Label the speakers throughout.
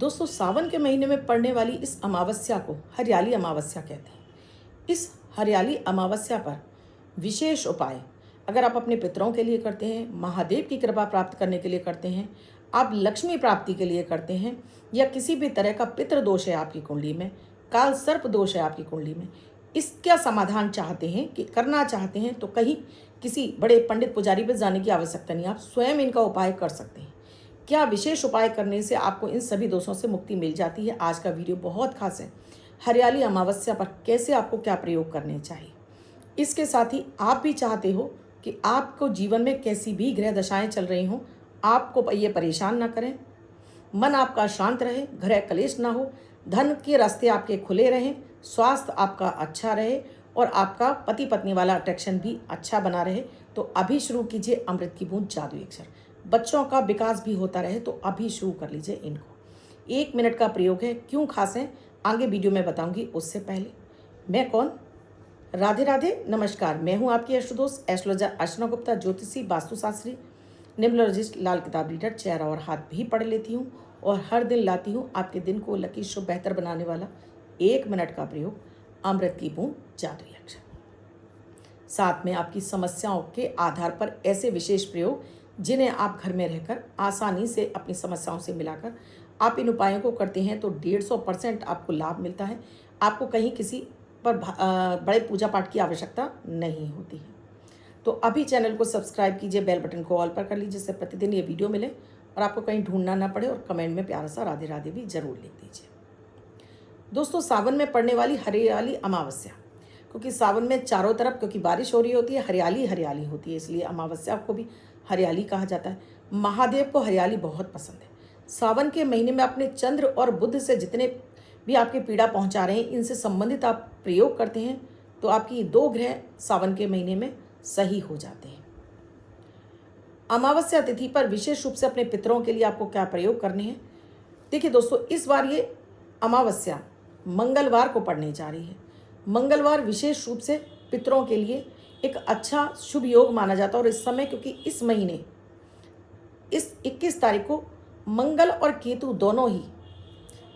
Speaker 1: दोस्तों, सावन के महीने में पड़ने वाली इस अमावस्या को हरियाली अमावस्या कहते हैं। इस हरियाली अमावस्या पर विशेष उपाय अगर आप अपने पितरों के लिए करते हैं, महादेव की कृपा प्राप्त करने के लिए करते हैं, आप लक्ष्मी प्राप्ति के लिए करते हैं, या किसी भी तरह का पितृ दोष है आपकी कुंडली में, काल सर्प दोष है आपकी कुंडली में, इसका समाधान चाहते हैं कि करना चाहते हैं, तो कहीं किसी बड़े पंडित पुजारी पर जाने की आवश्यकता नहीं, आप स्वयं इनका उपाय कर सकते हैं। क्या विशेष उपाय करने से आपको इन सभी दोषों से मुक्ति मिल जाती है? आज का वीडियो बहुत खास है। हरियाली अमावस्या पर कैसे आपको क्या प्रयोग करने चाहिए। इसके साथ ही आप भी चाहते हो कि आपको जीवन में कैसी भी ग्रह दशाएं चल रही हों, आपको ये परेशान ना करें, मन आपका शांत रहे, ग्रह कलेश ना हो, धन के रास्ते आपके खुले रहें, स्वास्थ्य आपका अच्छा रहे और आपका पति पत्नी वाला अट्रैक्शन भी अच्छा बना रहे, तो अभी शुरू कीजिए अमृत की बूंद जादुई अक्षर। बच्चों का विकास भी होता रहे तो अभी शुरू कर लीजिए इनको। 1 मिनट का प्रयोग है। क्यों खास है आगे वीडियो में बताऊंगी। उससे पहले मैं कौन, राधे राधे, नमस्कार। मैं हूं आपकी अष्टदोष एस्ट्रोलॉजर अर्चना गुप्ता, ज्योतिषी, वास्तुशास्त्री, न्यूमरोलॉजिस्ट, लाल किताब रीडर, चेहरा और हाथ भी पढ़ लेती हूं और हर दिन लाती हूं आपके दिन को लकी शुभ बेहतर बनाने वाला 1 मिनट का प्रयोग, अमृत की बूंद जादुई अक्षर। साथ में आपकी समस्याओं के आधार पर ऐसे विशेष प्रयोग जिन्हें आप घर में रहकर आसानी से अपनी समस्याओं से मिलाकर आप इन उपायों को करते हैं तो 150% आपको लाभ मिलता है। आपको कहीं किसी पर बड़े पूजा पाठ की आवश्यकता नहीं होती है। तो अभी चैनल को सब्सक्राइब कीजिए, बेल बटन को ऑल पर कर लीजिए, जिससे प्रतिदिन ये वीडियो मिले और आपको कहीं ढूंढना ना पड़े, और कमेंट में प्यारा सा राधे राधे भी जरूर लिख दीजिए। दोस्तों, सावन में पड़ने वाली हरियाली अमावस्या, क्योंकि सावन में चारों तरफ क्योंकि बारिश हो रही होती है, हरियाली हरियाली होती है, इसलिए अमावस्या को भी हरियाली कहा जाता है। महादेव को हरियाली बहुत पसंद है। सावन के महीने में अपने चंद्र और बुध से जितने भी आपके पीड़ा पहुंचा रहे हैं, इनसे संबंधित आप प्रयोग करते हैं तो आपकी 2 ग्रह सावन के महीने में सही हो जाते हैं। अमावस्या तिथि पर विशेष रूप से अपने पितरों के लिए आपको क्या प्रयोग करने हैं। देखिए दोस्तों, इस बार ये अमावस्या मंगलवार को पड़ने जा रही है। मंगलवार विशेष रूप से पितरों के लिए एक अच्छा शुभ योग माना जाता है, और इस समय क्योंकि इस महीने इस 21 तारीख को मंगल और केतु दोनों ही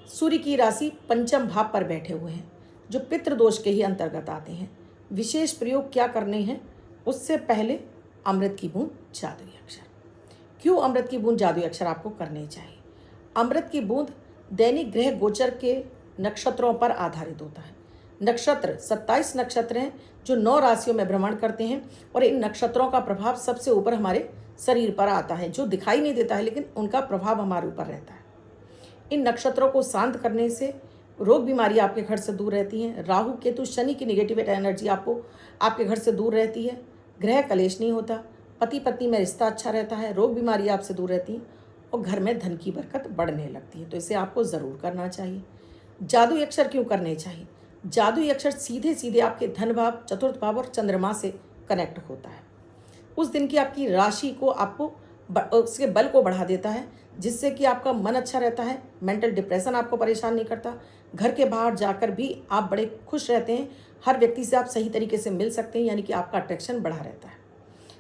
Speaker 1: सूर्य की राशि पंचम भाव पर बैठे हुए हैं, जो पितृदोष के ही अंतर्गत आते हैं। विशेष प्रयोग क्या करने हैं उससे पहले अमृत की बूंद जादुई अक्षर। क्यों अमृत की बूंद जादुई अक्षर आपको करने चाहिए? अमृत की बूंद दैनिक ग्रह गोचर के नक्षत्रों पर आधारित होता है। नक्षत्र 27 नक्षत्र हैं जो 9 राशियों में भ्रमण करते हैं, और इन नक्षत्रों का प्रभाव सबसे ऊपर हमारे शरीर पर आता है, जो दिखाई नहीं देता है लेकिन उनका प्रभाव हमारे ऊपर रहता है। इन नक्षत्रों को शांत करने से रोग बीमारी आपके घर से दूर रहती हैं। राहु केतु शनि की निगेटिव एनर्जी आपको आपके घर से दूर रहती है। ग्रह कलेश नहीं होता, पति पत्नी में रिश्ता अच्छा रहता है, रोग बीमारी आपसे दूर रहती है और घर में धन की बरकत बढ़ने लगती है। तो इसे आपको ज़रूर करना चाहिए। जादुई अक्षर क्यों करने चाहिए? जादुई अक्षर सीधे सीधे आपके धन भाव, चतुर्थ भाव और चंद्रमा से कनेक्ट होता है। उस दिन की आपकी राशि को आपको उसके बल को बढ़ा देता है, जिससे कि आपका मन अच्छा रहता है, मेंटल डिप्रेशन आपको परेशान नहीं करता, घर के बाहर जाकर भी आप बड़े खुश रहते हैं, हर व्यक्ति से आप सही तरीके से मिल सकते हैं, यानी कि आपका अट्रैक्शन बढ़ा रहता है,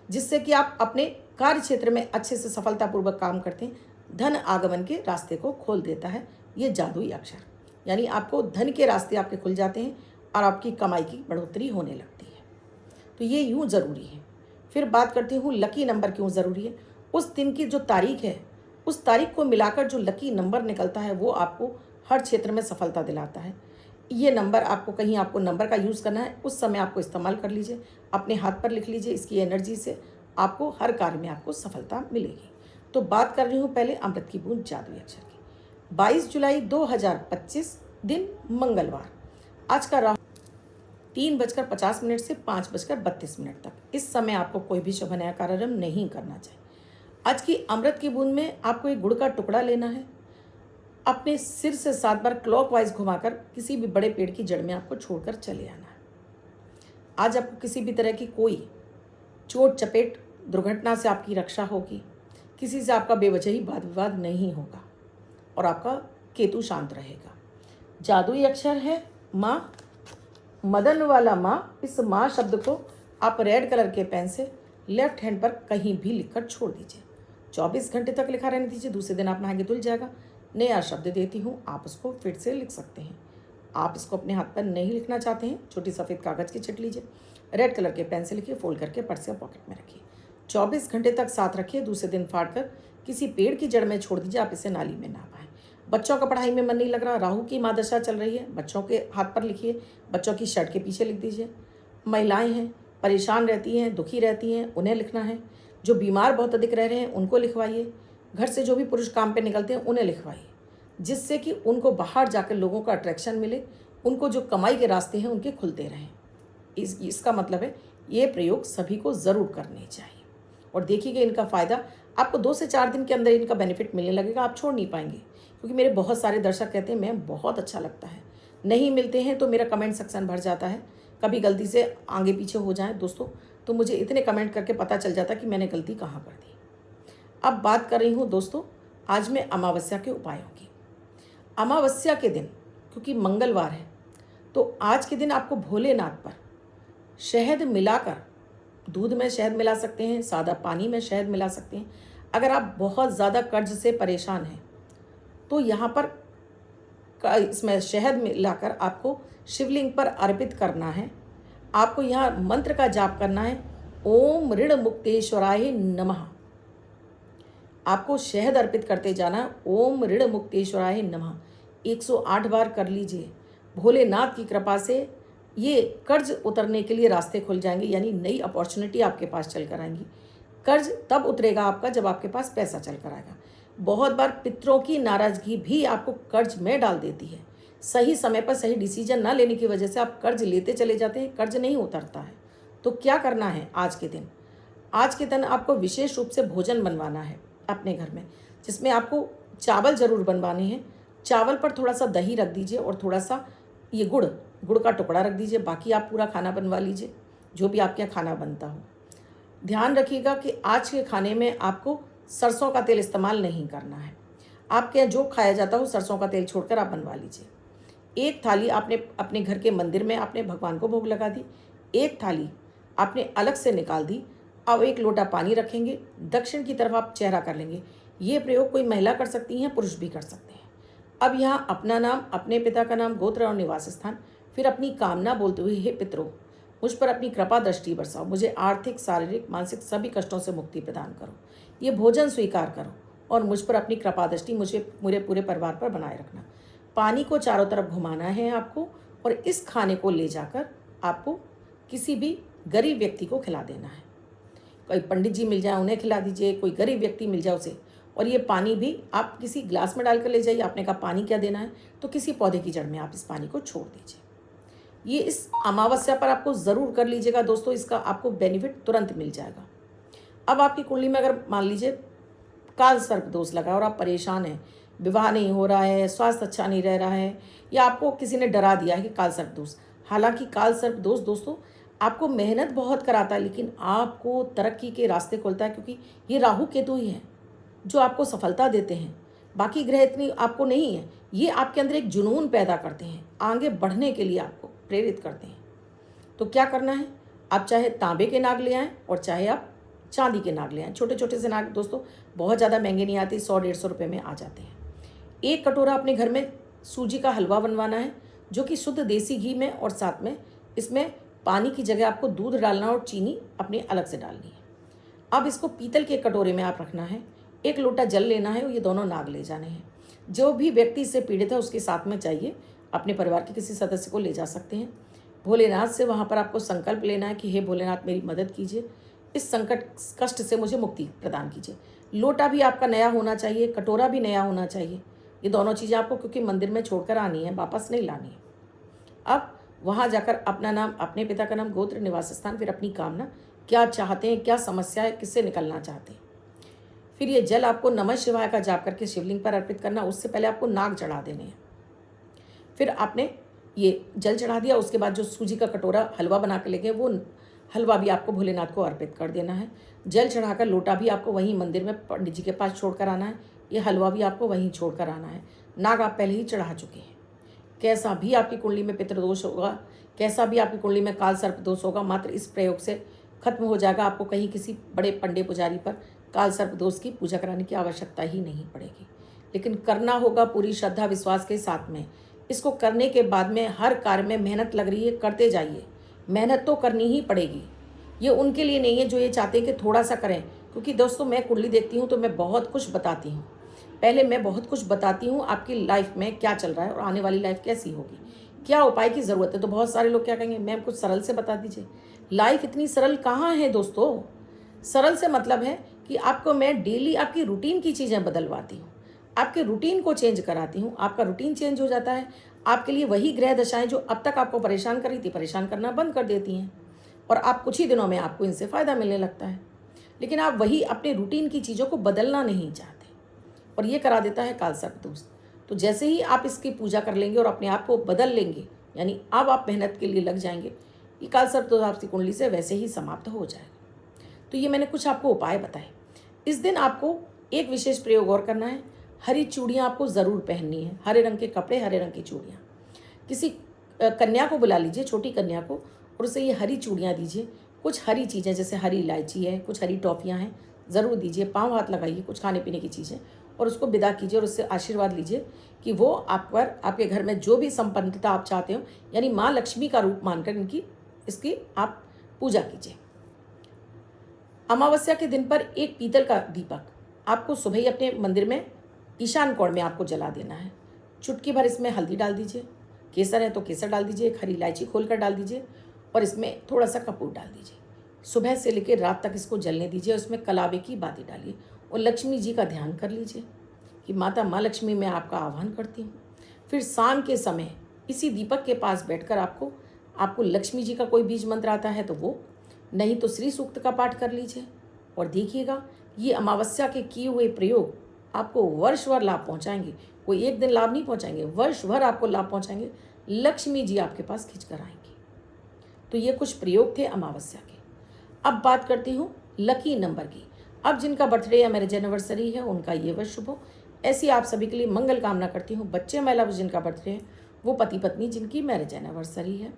Speaker 1: जिससे कि आप अपने कार्य क्षेत्र में अच्छे से सफलतापूर्वक काम करते हैं। धन आगमन के रास्ते को खोल देता है ये जादुई अक्षर, यानी आपको धन के रास्ते आपके खुल जाते हैं और आपकी कमाई की बढ़ोतरी होने लगती है। तो ये यूँ ज़रूरी है। फिर बात करती हूँ लकी नंबर क्यों ज़रूरी है। उस दिन की जो तारीख है, उस तारीख को मिलाकर जो लकी नंबर निकलता है वो आपको हर क्षेत्र में सफलता दिलाता है। ये नंबर आपको कहीं आपको नंबर का यूज़ करना है, उस समय आपको इस्तेमाल कर लीजिए, अपने हाथ पर लिख लीजिए। इसकी एनर्जी से आपको हर कार्य में आपको सफलता मिलेगी। तो बात कर रही हूँ पहले अमृत की बूंद जादुई अक्षर की। 22 जुलाई 2025 दिन मंगलवार। आज का राहु 3:50 से 5:32 तक। इस समय आपको कोई भी शुभ नया कार्यक्रम नहीं करना चाहिए। आज की अमृत की बूंद में आपको एक गुड़ का टुकड़ा लेना है, अपने सिर से 7 बार क्लॉकवाइज घुमाकर किसी भी बड़े पेड़ की जड़ में आपको छोड़कर चले आना है। आज आपको किसी भी तरह की कोई चोट चपेट दुर्घटना से आपकी रक्षा होगी, किसी से आपका बेवजह ही वाद विवाद नहीं होगा और आपका केतु शांत रहेगा। जादुई अक्षर है माँ, मदन वाला माँ। इस माँ शब्द को आप रेड कलर के पेन से लेफ्ट हैंड पर कहीं भी लिखकर छोड़ दीजिए। 24 घंटे तक लिखा रहने दीजिए। दूसरे दिन आप नहाएंगे धुल जाएगा। नया शब्द देती हूँ, आप उसको फिर से लिख सकते हैं। आप इसको अपने हाथ पर नहीं लिखना चाहते हैं, छोटी सफ़ेद कागज़ की चिट लीजिए, रेड कलर के पेन से लिखिए, फोल्ड करके पर्स या पॉकेट में रखिए। 24 घंटे तक साथ रखिए, दूसरे दिन फाड़ कर किसी पेड़ की जड़ में छोड़ दीजिए, आप इसे नाली में ना पाएँ। बच्चों का पढ़ाई में मन नहीं लग रहा, राहु की महादशा चल रही है, बच्चों के हाथ पर लिखिए, बच्चों की शर्ट के पीछे लिख दीजिए। महिलाएं हैं, परेशान रहती हैं, दुखी रहती हैं, उन्हें लिखना है। जो बीमार बहुत अधिक रह रहे हैं उनको लिखवाइए। घर से जो भी पुरुष काम पे निकलते हैं उन्हें लिखवाइए, जिससे कि उनको बाहर जाकर लोगों का अट्रैक्शन मिले, उनको जो कमाई के रास्ते हैं उनके खुलते रहें। इसका मतलब है ये प्रयोग सभी को ज़रूर करने चाहिए। और देखिएगा इनका फ़ायदा आपको 2 से 4 दिन के अंदर इनका बेनिफिट मिलने लगेगा, आप छोड़ नहीं पाएंगे। क्योंकि मेरे बहुत सारे दर्शक कहते हैं मैम बहुत अच्छा लगता है, नहीं मिलते हैं तो मेरा कमेंट सेक्शन भर जाता है, कभी गलती से आगे पीछे हो जाए दोस्तों तो मुझे इतने कमेंट करके पता चल जाता कि मैंने गलती कहाँ कर दी। अब बात कर रही हूँ दोस्तों आज मैं अमावस्या के उपायों की। अमावस्या के दिन क्योंकि मंगलवार है तो आज के दिन आपको भोलेनाथ पर शहद मिलाकर, दूध में शहद मिला सकते हैं, सादा पानी में शहद मिला सकते हैं। अगर आप बहुत ज़्यादा कर्ज से परेशान हैं तो यहाँ पर इसमें शहद मिलाकर आपको शिवलिंग पर अर्पित करना है। आपको यहाँ मंत्र का जाप करना है, ओम ऋण मुक्तेश्वराय नमः। आपको शहद अर्पित करते जाना, ओम ऋण मुक्तेश्वराय नमः 108 बार कर लीजिए। भोलेनाथ की कृपा से ये कर्ज उतरने के लिए रास्ते खुल जाएंगे, यानी नई अपॉर्चुनिटी आपके पास चल कर आएंगी। कर्ज तब उतरेगा आपका जब आपके पास पैसा चल कर आएगा। बहुत बार पितरों की नाराज़गी भी आपको कर्ज में डाल देती है। सही समय पर सही डिसीजन ना लेने की वजह से आप कर्ज लेते चले जाते हैं, कर्ज नहीं उतरता है। तो क्या करना है आज के दिन? आज के दिन आपको विशेष रूप से भोजन बनवाना है अपने घर में, जिसमें आपको चावल ज़रूर बनवाने हैं। चावल पर थोड़ा सा दही रख दीजिए और थोड़ा सा ये गुड़ का टुकड़ा रख दीजिए। बाकी आप पूरा खाना बनवा लीजिए, जो भी आपके यहाँ खाना बनता हो। ध्यान रखिएगा कि आज के खाने में आपको सरसों का तेल इस्तेमाल नहीं करना है। आपके यहाँ जो खाया जाता हो सरसों का तेल छोड़कर आप बनवा लीजिए। एक थाली आपने अपने घर के मंदिर में आपने भगवान को भोग लगा दी, एक थाली आपने अलग से निकाल दी। अब 1 लोटा पानी रखेंगे, दक्षिण की तरफ आप चेहरा कर लेंगे। ये प्रयोग कोई महिला कर सकती हैं, पुरुष भी कर सकते हैं। अब यहाँ अपना नाम, अपने पिता का नाम, गोत्र और निवास स्थान, फिर अपनी कामना बोलते हुए, हे पितरों मुझ पर अपनी कृपा दृष्टि बरसाओ, मुझे आर्थिक, शारीरिक, मानसिक सभी कष्टों से मुक्ति प्रदान करो। ये भोजन स्वीकार करो और मुझ पर अपनी कृपा दृष्टि मेरे पूरे परिवार पर बनाए रखना। पानी को चारों तरफ घुमाना है आपको और इस खाने को ले जाकर आपको किसी भी गरीब व्यक्ति को खिला देना है। कोई पंडित जी मिल जाए उन्हें खिला दीजिए, कोई गरीब व्यक्ति मिल जाए उसे। और ये पानी भी आप किसी ग्लास में डालकर ले जाइए। आपने कहा पानी क्या देना है, तो किसी पौधे की जड़ में आप इस पानी को छोड़ दीजिए। ये इस अमावस्या पर आपको ज़रूर कर लीजिएगा दोस्तों, इसका आपको बेनिफिट तुरंत मिल जाएगा। अब आपकी कुंडली में अगर मान लीजिए काल सर्प दोष लगा और आप परेशान हैं, विवाह नहीं हो रहा है, स्वास्थ्य अच्छा नहीं रह रहा है, या आपको किसी ने डरा दिया है कि काल सर्प दोष। हालांकि काल सर्प दोष दोस्तों आपको मेहनत बहुत कराता है, लेकिन आपको तरक्की के रास्ते खोलता है, क्योंकि ये राहु केतु ही हैं जो आपको सफलता देते हैं। बाकी ग्रह इतनी आपको नहीं है। ये आपके अंदर एक जुनून पैदा करते हैं, आगे बढ़ने के लिए आपको प्रेरित करते हैं। तो क्या करना है, आप चाहे तांबे के नाग ले आएँ और चाहे आप चांदी के नाग ले आएँ। छोटे छोटे से नाग दोस्तों बहुत ज़्यादा महंगे नहीं आते, 100-150 रुपये में आ जाते हैं। 1 कटोरा अपने घर में सूजी का हलवा बनवाना है, जो कि शुद्ध देसी घी में, और साथ में इसमें पानी की जगह आपको दूध डालना और चीनी अपनी अलग से डालनी है। अब इसको पीतल के कटोरे में आप रखना है। 1 लोटा जल लेना है और ये दोनों नाग ले जाने हैं। जो भी व्यक्ति इससे पीड़ित है उसके साथ में चाहिए, अपने परिवार के किसी सदस्य को ले जा सकते हैं। भोलेनाथ से वहाँ पर आपको संकल्प लेना है कि हे भोलेनाथ मेरी मदद कीजिए, इस संकट कष्ट से मुझे मुक्ति प्रदान कीजिए। लोटा भी आपका नया होना चाहिए, कटोरा भी नया होना चाहिए। ये दोनों चीज़ें आपको क्योंकि मंदिर में छोड़कर आनी है, वापस नहीं लानी है। अब वहाँ जाकर अपना नाम, अपने पिता का नाम, गोत्र, निवास स्थान, फिर अपनी कामना, क्या चाहते हैं, क्या समस्या है, किससे निकलना चाहते हैं। फिर ये जल आपको नमः शिवाय का जाप करके शिवलिंग पर अर्पित करना। उससे पहले आपको नाग चढ़ा देने हैं। फिर आपने ये जल चढ़ा दिया, उसके बाद जो सूजी का कटोरा हलवा बना के लेके वो हलवा भी आपको भोलेनाथ को अर्पित कर देना है। जल चढ़ाकर लोटा भी आपको वहीं मंदिर में पंडित जी के पास छोड़ कर आना है। ये हलवा भी आपको वहीं छोड़ कर आना है। नाग आप पहले ही चढ़ा चुके हैं। कैसा भी आपकी कुंडली में पितृदोष होगा, कैसा भी आपकी कुंडली में काल सर्प दोष होगा, मात्र इस प्रयोग से खत्म हो जाएगा। आपको कहीं किसी बड़े पंडे पुजारी पर काल सर्प दोष की पूजा कराने की आवश्यकता ही नहीं पड़ेगी। लेकिन करना होगा पूरी श्रद्धा विश्वास के साथ में। इसको करने के बाद में हर कार्य में मेहनत लग रही है, करते जाइए। मेहनत तो करनी ही पड़ेगी। ये उनके लिए नहीं है जो ये चाहते हैं कि थोड़ा सा करें, क्योंकि दोस्तों मैं कुंडली देखती हूँ तो मैं बहुत कुछ बताती हूँ। पहले मैं बहुत कुछ बताती हूँ आपकी लाइफ में क्या चल रहा है और आने वाली लाइफ कैसी होगी, क्या उपाय की ज़रूरत है। तो बहुत सारे लोग क्या कहेंगे, मैम कुछ सरल से बता दीजिए। लाइफ इतनी सरल कहाँ है दोस्तों। सरल से मतलब है कि आपको मैं डेली आपकी रूटीन की चीज़ें बदलवाती हूँ, आपके रूटीन को चेंज कराती हूँ। आपका रूटीन चेंज हो जाता है, आपके लिए वही ग्रह दशाएं जो अब तक आपको परेशान कर रही थी, परेशान करना बंद कर देती हैं और आप कुछ ही दिनों में आपको इनसे फ़ायदा मिलने लगता है। लेकिन आप वही अपने रूटीन की चीज़ों को बदलना नहीं चाहते और ये करा देता है काल सर्प दोस्त। तो जैसे ही आप इसकी पूजा कर लेंगे और अपने आप को बदल लेंगे, यानी अब आप मेहनत के लिए लग जाएंगे, ये काल सर्प दोस्त आपकी कुंडली से वैसे ही समाप्त हो जाएगा। तो ये मैंने कुछ आपको उपाय बताए। इस दिन आपको एक विशेष प्रयोग और करना है। हरी चूड़ियाँ आपको ज़रूर पहननी है, हरे रंग के कपड़े, हरे रंग की चूड़ियाँ। किसी कन्या को बुला लीजिए, छोटी कन्या को, और उसे ये हरी चूड़ियाँ दीजिए। कुछ हरी चीज़ें जैसे हरी इलायची है, कुछ हरी टॉफ़ियाँ हैं, ज़रूर दीजिए। पाँव हाथ लगाइए, कुछ खाने पीने की चीज़ें, और उसको विदा कीजिए और उससे आशीर्वाद लीजिए कि वो आप पर, आपके घर में जो भी संपन्नता आप चाहते हो, यानी माँ लक्ष्मी का रूप मानकर इसकी आप पूजा कीजिए। अमावस्या के दिन पर एक पीतल का दीपक आपको सुबह ही अपने मंदिर में ईशान कोण में आपको जला देना है। चुटकी भर इसमें हल्दी डाल दीजिए, केसर है तो केसर डाल दीजिए, एक हरी इलायची खोलकर डाल दीजिए और इसमें थोड़ा सा कपूर डाल दीजिए। सुबह से लेकर रात तक इसको जलने दीजिए। उसमें कलावे की बाती डालिए और लक्ष्मी जी का ध्यान कर लीजिए कि माता माँ लक्ष्मी मैं आपका आह्वान करती हूँ। फिर शाम के समय इसी दीपक के पास बैठकर आपको लक्ष्मी जी का कोई बीज मंत्र आता है तो वो, नहीं तो श्री सूक्त का पाठ कर लीजिए और देखिएगा ये अमावस्या के किए हुए प्रयोग आपको वर्ष भर लाभ पहुंचाएंगे। कोई एक दिन लाभ नहीं पहुंचाएंगे, वर्ष भर आपको लाभ पहुंचाएंगे। लक्ष्मी जी आपके पास खिंच कर आएंगी। तो ये कुछ प्रयोग थे अमावस्या के। अब बात करती हूँ लकी नंबर की। अब जिनका बर्थडे या मैरिज एनिवर्सरी है उनका ये वर्ष शुभ हो, ऐसी आप सभी के लिए मंगल कामना करती हूँ। बच्चे महिला जिनका बर्थडे है, वो पति पत्नी जिनकी मैरिज एनिवर्सरी है,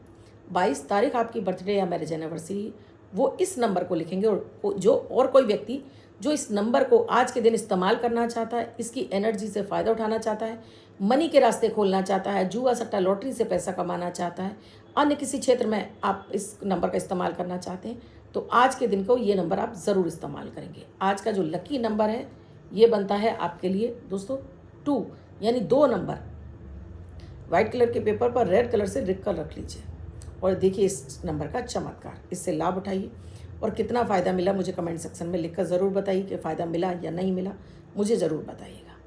Speaker 1: 22 तारीख आपकी बर्थडे या मैरिज एनिवर्सरी, वो इस नंबर को लिखेंगे। और कोई व्यक्ति जो इस नंबर को आज के दिन इस्तेमाल करना चाहता है, इसकी एनर्जी से फ़ायदा उठाना चाहता है, मनी के रास्ते खोलना चाहता है, जुआ सट्टा लॉटरी से पैसा कमाना चाहता है, अन्य किसी क्षेत्र में आप इस नंबर का इस्तेमाल करना चाहते हैं, तो आज के दिन को ये नंबर आप ज़रूर इस्तेमाल करेंगे। आज का जो लकी नंबर है ये बनता है आपके लिए दोस्तों 2, यानी 2 नंबर। वाइट कलर के पेपर पर रेड कलर से लिख कर रख लीजिए और देखिए इस नंबर का चमत्कार। इससे लाभ उठाइए और कितना फ़ायदा मिला मुझे कमेंट सेक्शन में लिखकर ज़रूर बताइए कि फ़ायदा मिला या नहीं मिला, मुझे ज़रूर बताइएगा।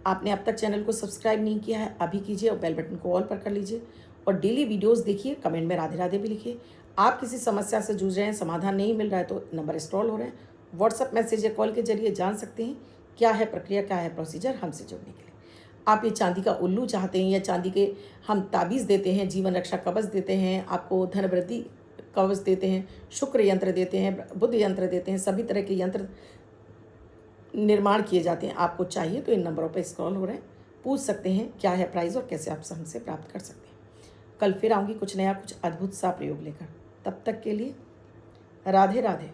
Speaker 1: आपने अब तक चैनल को सब्सक्राइब नहीं किया है, अभी कीजिए और बेल बटन को ऑल पर कर लीजिए और डेली वीडियोस देखिए। कमेंट में राधे राधे भी लिखिए। आप किसी समस्या से जूझ रहे हैं, समाधान नहीं मिल रहा है, तो नंबर स्क्रॉल हो रहे हैं, व्हाट्सअप मैसेज या कॉल के जरिए जान सकते हैं क्या है प्रक्रिया, क्या है प्रोसीजर हमसे जुड़ने के लिए। आप ये चांदी का उल्लू चाहते हैं या चांदी के हम ताबीज़ देते हैं, जीवन रक्षा कवच देते हैं, आपको धन वृद्धि कवच देते हैं, शुक्र यंत्र देते हैं, बुद्ध यंत्र देते हैं, सभी तरह के यंत्र निर्माण किए जाते हैं। आपको चाहिए तो इन नंबरों पर स्क्रॉल हो रहे हैं, पूछ सकते हैं क्या है प्राइस और कैसे आप हमसे प्राप्त कर सकते हैं। कल फिर आऊँगी कुछ नया, कुछ अद्भुत सा प्रयोग लेकर। तब तक के लिए राधे राधे।